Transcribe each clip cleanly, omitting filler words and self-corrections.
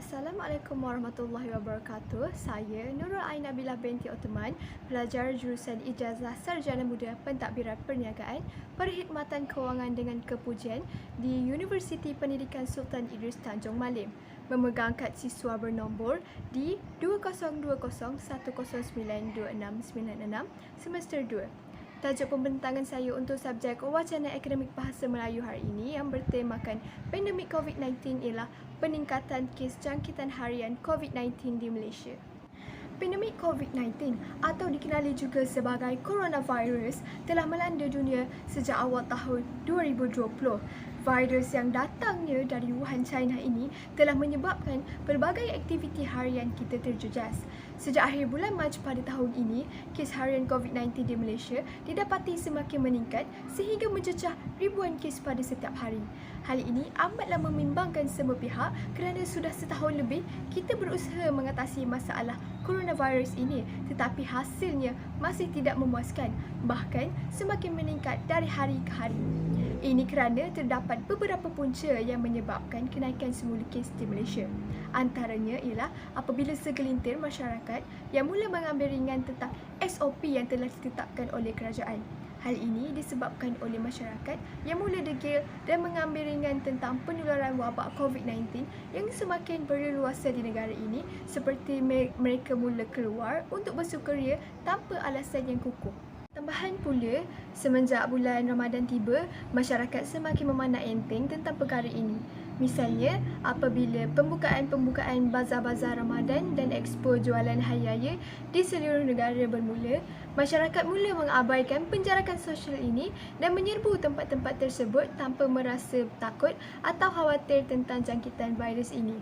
Assalamualaikum warahmatullahi wabarakatuh. Saya Nurul Ain Nabilah binti Ottoman, pelajar jurusan Ijazah Sarjana Muda Pentadbiran Perniagaan Perkhidmatan Kewangan dengan Kepujian di Universiti Pendidikan Sultan Idris Tanjung Malim, memegang kad siswa bernombor di 202010926696 semester 2. Tajuk pembentangan saya untuk subjek Wacana Akademik Bahasa Melayu hari ini yang bertemakan pandemik COVID-19 ialah peningkatan kes jangkitan harian COVID-19 di Malaysia. Pandemik COVID-19 atau dikenali juga sebagai coronavirus telah melanda dunia sejak awal tahun 2020. Virus yang datangnya dari Wuhan, China ini telah menyebabkan pelbagai aktiviti harian kita terjejas. Sejak akhir bulan Mac pada tahun ini, kes harian COVID-19 di Malaysia didapati semakin meningkat sehingga mencecah ribuan kes pada setiap hari. Hal ini amatlah membimbangkan semua pihak kerana sudah setahun lebih kita berusaha mengatasi masalah coronavirus ini, tetapi hasilnya masih tidak memuaskan, bahkan semakin meningkat dari hari ke hari. Ini kerana terdapat beberapa punca yang menyebabkan kenaikan semula kes di Malaysia. Antaranya ialah apabila segelintir masyarakat yang mula mengambil ringan tentang SOP yang telah ditetapkan oleh kerajaan. Hal ini disebabkan oleh masyarakat yang mula degil dan mengambil ringan tentang penularan wabak COVID-19 yang semakin berleluasa di negara ini, seperti mereka mula keluar untuk bersukaria tanpa alasan yang kukuh. Tambahan pula, semenjak bulan Ramadan tiba, masyarakat semakin memandang enteng tentang perkara ini. Misalnya, apabila pembukaan bazar-bazar Ramadan dan ekspo jualan hari raya di seluruh negara bermula, masyarakat mula mengabaikan penjarakan sosial ini dan menyerbu tempat-tempat tersebut tanpa merasa takut atau khawatir tentang jangkitan virus ini.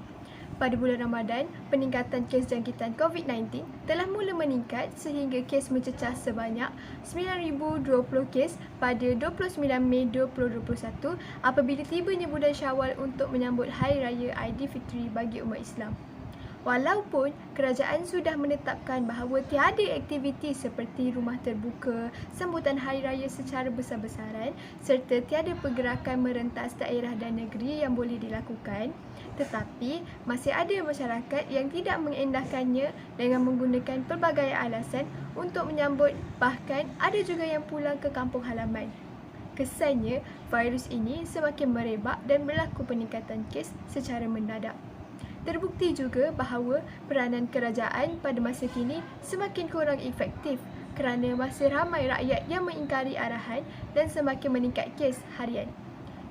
Pada bulan Ramadan, peningkatan kes jangkitan COVID-19 telah mula meningkat sehingga kes mencecah sebanyak 9,020 kes pada 29 Mei 2021 apabila tibanya bulan Syawal untuk menyambut Hari Raya Aidilfitri bagi umat Islam. Walaupun kerajaan sudah menetapkan bahawa tiada aktiviti seperti rumah terbuka, sambutan hari raya secara besar-besaran serta tiada pergerakan merentas daerah dan negeri yang boleh dilakukan, tetapi masih ada masyarakat yang tidak mengendahkannya dengan menggunakan pelbagai alasan untuk menyambut, bahkan ada juga yang pulang ke kampung halaman. Kesannya, virus ini semakin merebak dan berlaku peningkatan kes secara mendadak. Terbukti juga bahawa peranan kerajaan pada masa kini semakin kurang efektif kerana masih ramai rakyat yang mengingkari arahan dan semakin meningkat kes harian.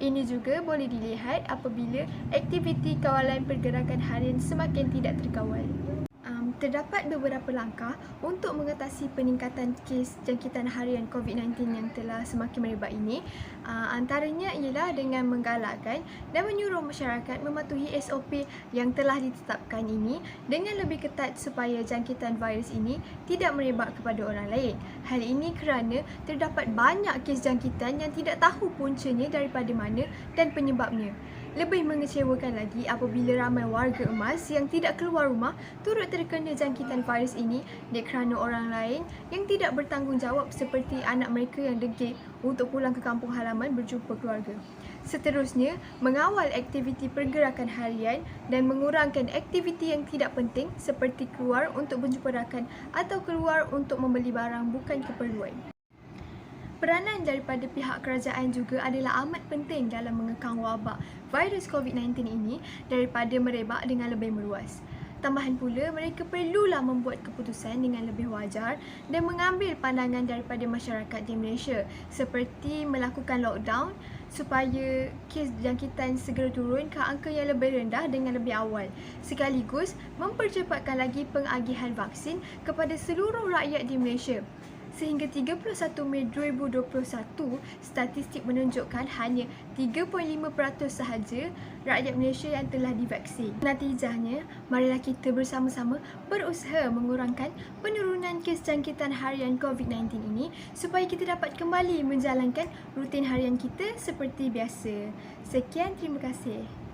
Ini juga boleh dilihat apabila aktiviti kawalan pergerakan harian semakin tidak terkawal. Terdapat beberapa langkah untuk mengatasi peningkatan kes jangkitan harian COVID-19 yang telah semakin merebak ini. Antaranya ialah dengan menggalakkan dan menyuruh masyarakat mematuhi SOP yang telah ditetapkan ini dengan lebih ketat supaya jangkitan virus ini tidak merebak kepada orang lain. Hal ini kerana terdapat banyak kes jangkitan yang tidak tahu puncanya daripada mana dan penyebabnya. Lebih mengecewakan lagi apabila ramai warga emas yang tidak keluar rumah turut terkena jangkitan virus ini kerana orang lain yang tidak bertanggungjawab seperti anak mereka yang degil untuk pulang ke kampung halaman berjumpa keluarga. Seterusnya, mengawal aktiviti pergerakan harian dan mengurangkan aktiviti yang tidak penting seperti keluar untuk berjumpa rakan atau keluar untuk membeli barang bukan keperluan. Peranan daripada pihak kerajaan juga adalah amat penting dalam mengekang wabak virus COVID-19 ini daripada merebak dengan lebih meluas. Tambahan pula, mereka perlulah membuat keputusan dengan lebih wajar dan mengambil pandangan daripada masyarakat di Malaysia seperti melakukan lockdown supaya kes jangkitan segera turun ke angka yang lebih rendah dengan lebih awal, sekaligus mempercepatkan lagi pengagihan vaksin kepada seluruh rakyat di Malaysia. Sehingga 31 Mei 2021, statistik menunjukkan hanya 3.5% sahaja rakyat Malaysia yang telah divaksin. Natijahnya, marilah kita bersama-sama berusaha mengurangkan penurunan kes jangkitan harian COVID-19 ini supaya kita dapat kembali menjalankan rutin harian kita seperti biasa. Sekian, terima kasih.